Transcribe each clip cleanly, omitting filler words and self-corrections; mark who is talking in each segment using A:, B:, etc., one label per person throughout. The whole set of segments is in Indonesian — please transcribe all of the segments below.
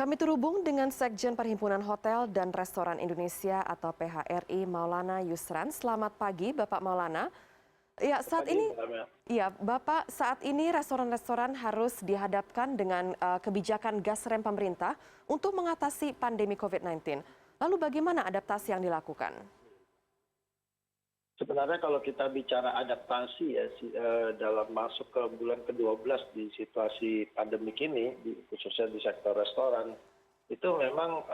A: Kami terhubung dengan Sekjen Perhimpunan Hotel dan Restoran Indonesia atau PHRI Maulana Yusran. Selamat pagi, Bapak Maulana. Ya, saat ini, ya, Bapak, saat ini restoran-restoran harus dihadapkan dengan kebijakan gas rem pemerintah untuk mengatasi pandemi COVID-19. Lalu bagaimana adaptasi yang dilakukan?
B: Sebenarnya kalau kita bicara adaptasi ya dalam masuk ke bulan ke-12 di situasi pandemik ini, khususnya di sektor restoran, itu memang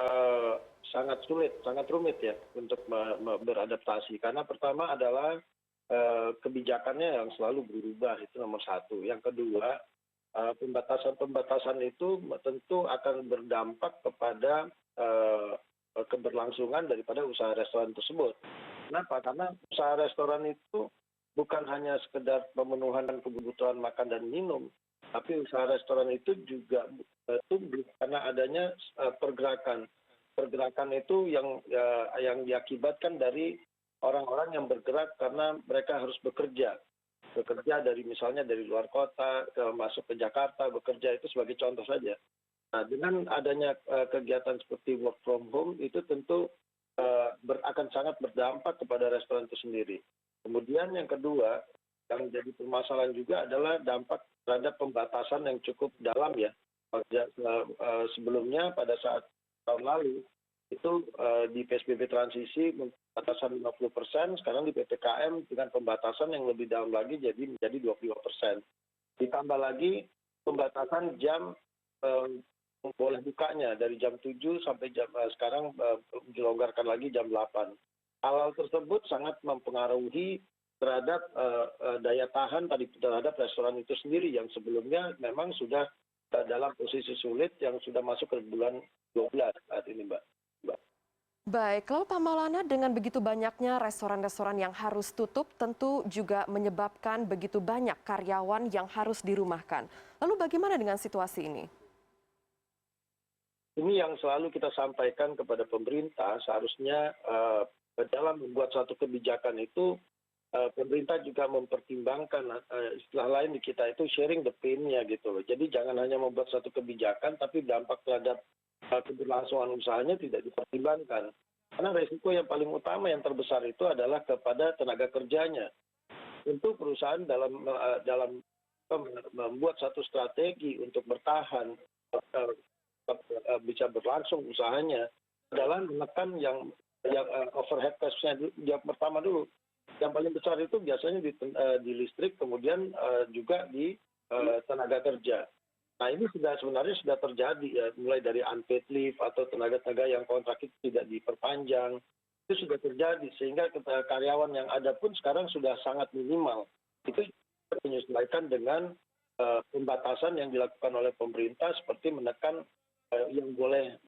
B: sangat sulit, sangat rumit ya untuk beradaptasi. Karena pertama adalah kebijakannya yang selalu berubah, itu nomor satu. Yang kedua, pembatasan-pembatasan itu tentu akan berdampak kepada keberlangsungan daripada usaha restoran tersebut. Kenapa? Karena usaha restoran itu bukan hanya sekedar pemenuhan kebutuhan makan dan minum, tapi usaha restoran itu juga tumbuh karena adanya pergerakan. Pergerakan itu yang diakibatkan dari orang-orang yang bergerak karena mereka harus bekerja. Bekerja dari misalnya dari luar kota, masuk ke Jakarta, bekerja itu sebagai contoh saja. Nah, dengan adanya kegiatan seperti work from home itu tentu akan sangat berdampak kepada restoran itu sendiri. Kemudian yang kedua, yang jadi permasalahan juga adalah dampak terhadap pembatasan yang cukup dalam ya. Sebelumnya pada saat tahun lalu itu di PSBB transisi pembatasan 50%, sekarang di PPKM dengan pembatasan yang lebih dalam lagi menjadi 25%. Ditambah lagi pembatasan jam boleh bukanya dari jam 7 sampai sekarang dilonggarkan lagi jam 8. Hal tersebut sangat mempengaruhi terhadap daya tahan terhadap restoran itu sendiri yang sebelumnya memang sudah dalam posisi sulit yang sudah masuk ke bulan 12 saat ini, Mbak.
A: Baik, lalu Pak Maulana, dengan begitu banyaknya restoran-restoran yang harus tutup tentu juga menyebabkan begitu banyak karyawan yang harus dirumahkan. Lalu bagaimana dengan situasi ini?
B: Ini yang selalu kita sampaikan kepada pemerintah, seharusnya dalam membuat suatu kebijakan itu pemerintah juga mempertimbangkan istilah lain di kita itu sharing the pain-nya gitu loh. Jadi jangan hanya membuat suatu kebijakan tapi dampak terhadap keberlangsungan usahanya tidak dipertimbangkan. Karena resiko yang paling utama yang terbesar itu adalah kepada tenaga kerjanya. Tentu perusahaan dalam membuat satu strategi untuk bertahan bisa berlangsung usahanya adalah menekan yang overhead cost-nya yang pertama dulu. Yang paling besar itu biasanya di listrik, kemudian juga di tenaga kerja. Nah ini sebenarnya sudah terjadi ya, mulai dari unpaid leave atau tenaga-tenaga yang kontrak itu tidak diperpanjang, itu sudah terjadi sehingga karyawan yang ada pun sekarang sudah sangat minimal. Itu menyesuaikan dengan pembatasan yang dilakukan oleh pemerintah seperti menekan yang boleh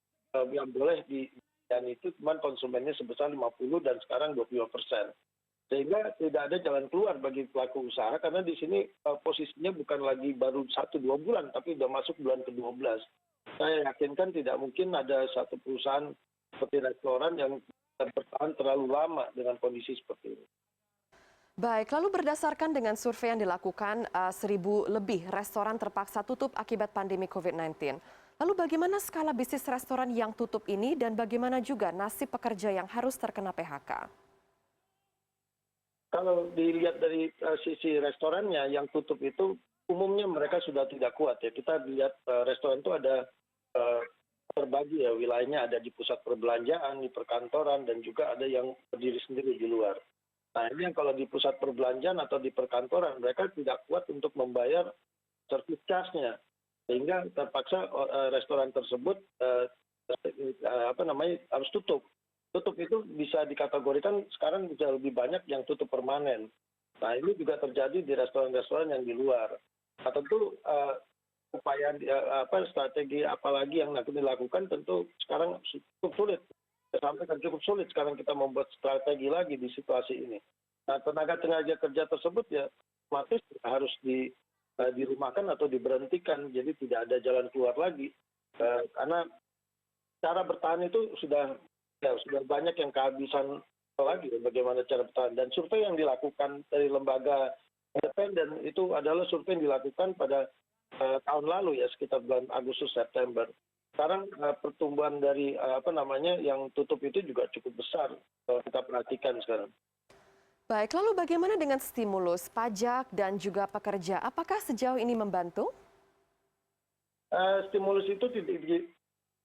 B: dan itu cuma konsumennya sebesar 50 dan sekarang 25%. Sehingga tidak ada jalan keluar bagi pelaku usaha karena di sini posisinya bukan lagi baru 1-2 bulan tapi sudah masuk bulan ke-12. Saya yakinkan tidak mungkin ada satu perusahaan seperti restoran yang bertahan terlalu lama dengan kondisi seperti ini.
A: Baik, lalu berdasarkan dengan survei yang dilakukan, 1.000 lebih restoran terpaksa tutup akibat pandemi COVID-19. Lalu bagaimana skala bisnis restoran yang tutup ini dan bagaimana juga nasib pekerja yang harus terkena PHK?
B: Kalau dilihat dari sisi restorannya yang tutup itu umumnya mereka sudah tidak kuat ya. Kita lihat restoran itu ada terbagi ya, wilayahnya ada di pusat perbelanjaan, di perkantoran dan juga ada yang berdiri sendiri di luar. Nah ini yang kalau di pusat perbelanjaan atau di perkantoran mereka tidak kuat untuk membayar service charge-nya sehingga terpaksa restoran tersebut harus tutup. Tutup itu bisa dikategorikan sekarang bisa lebih banyak yang tutup permanen. Nah ini juga terjadi di restoran-restoran yang di luar. Nah tentu upaya strategi apalagi yang nanti dilakukan tentu sekarang cukup sulit. Sampai kan cukup sulit sekarang kita membuat strategi lagi di situasi ini. Nah tenaga kerja tersebut ya otomatis harus dirumahkan atau diberhentikan. Jadi tidak ada jalan keluar lagi. Karena cara bertahan itu sudah banyak yang kehabisan lagi bagaimana cara bertahan. Dan survei yang dilakukan dari lembaga independen itu adalah survei yang dilakukan pada tahun lalu ya sekitar bulan Agustus September. sekarang pertumbuhan dari yang tutup itu juga cukup besar kalau kita perhatikan sekarang.
A: Baik, lalu bagaimana dengan stimulus pajak dan juga pekerja? Apakah sejauh ini membantu?
B: Stimulus itu tidak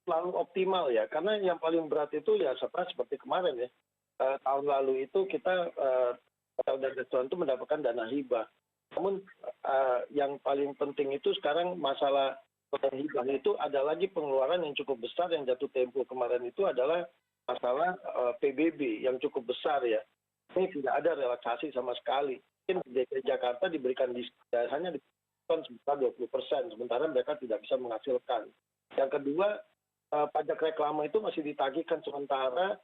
B: selalu optimal ya, karena yang paling berat itu ya seperti kemarin ya. Tahun lalu itu kita hotel dan restoran itu mendapatkan dana hibah. Namun yang paling penting itu sekarang masalah hibah itu ada lagi pengeluaran yang cukup besar yang jatuh tempo kemarin itu adalah masalah PBB yang cukup besar ya. Ini tidak ada relaksasi sama sekali. Mungkin di DKI Jakarta diberikan hanya diskon sebesar 20%, sementara mereka tidak bisa menghasilkan. Yang kedua, pajak reklame itu masih ditagihkan sementara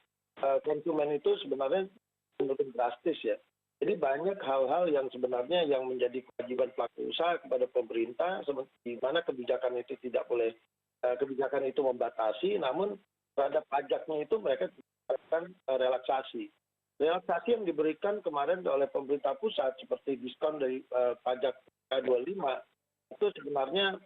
B: konsumen itu sebenarnya menurun drastis ya. Jadi banyak hal-hal yang sebenarnya yang menjadi kewajiban pelaku usaha kepada pemerintah, di mana kebijakan itu tidak boleh, kebijakan itu membatasi, namun terhadap pajaknya itu mereka melakukan relaksasi. Relaksasi yang diberikan kemarin oleh pemerintah pusat seperti diskon dari pajak K25 itu sebenarnya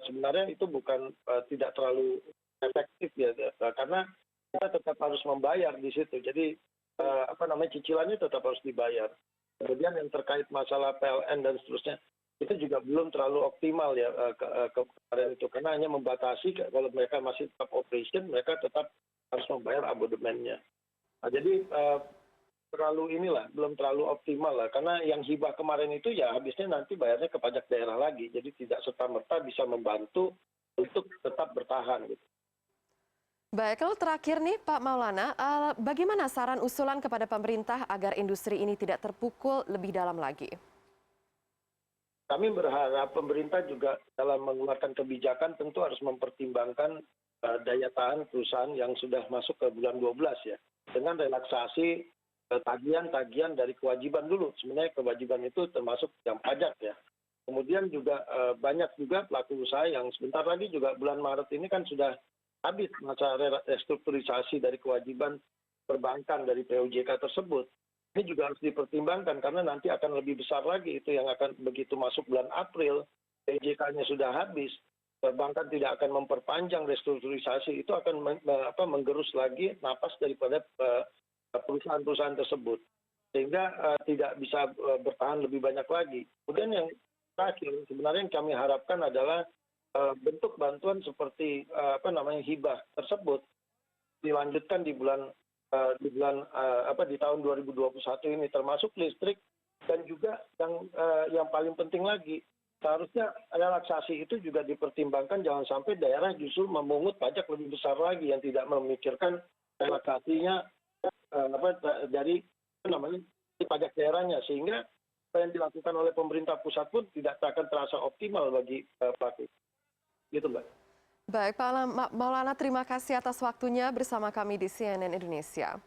B: sebenarnya itu bukan tidak terlalu efektif ya, karena kita tetap harus membayar di situ. Jadi cicilannya tetap harus dibayar. Kemudian yang terkait masalah PLN dan seterusnya itu juga belum terlalu optimal ya kemarin itu, karena hanya membatasi kalau mereka masih tetap operation, mereka tetap harus membayar abonemennya. Nah, jadi belum terlalu optimal lah, karena yang hibah kemarin itu ya habisnya nanti bayarnya ke pajak daerah lagi, jadi tidak serta-merta bisa membantu untuk tetap bertahan gitu.
A: Baik, kalau terakhir nih Pak Maulana, bagaimana saran usulan kepada pemerintah agar industri ini tidak terpukul lebih dalam lagi?
B: Kami berharap pemerintah juga dalam mengeluarkan kebijakan tentu harus mempertimbangkan daya tahan perusahaan yang sudah masuk ke bulan 12 ya, dengan relaksasi tagihan-tagihan dari kewajiban dulu. Sebenarnya kewajiban itu termasuk yang pajak ya. Kemudian juga banyak juga pelaku usaha yang sebentar lagi juga bulan Maret ini kan sudah habis masa restrukturisasi dari kewajiban perbankan dari POJK tersebut. Ini juga harus dipertimbangkan karena nanti akan lebih besar lagi itu yang akan begitu masuk bulan April, POJK-nya sudah habis, perbankan tidak akan memperpanjang restrukturisasi, itu akan menggerus lagi napas daripada perusahaan-perusahaan tersebut. Sehingga tidak bisa bertahan lebih banyak lagi. Kemudian yang terakhir sebenarnya yang kami harapkan adalah bentuk bantuan seperti hibah tersebut dilanjutkan di tahun 2021 ini, termasuk listrik, dan juga yang paling penting lagi seharusnya relaksasi itu juga dipertimbangkan, jangan sampai daerah justru memungut pajak lebih besar lagi yang tidak memikirkan relaksasinya dari pajak daerahnya, sehingga apa yang dilakukan oleh pemerintah pusat pun tidak akan terasa optimal bagi pelaku. Gitu, Mbak.
A: Baik, Pak Maulana, terima kasih atas waktunya bersama kami di CNN Indonesia.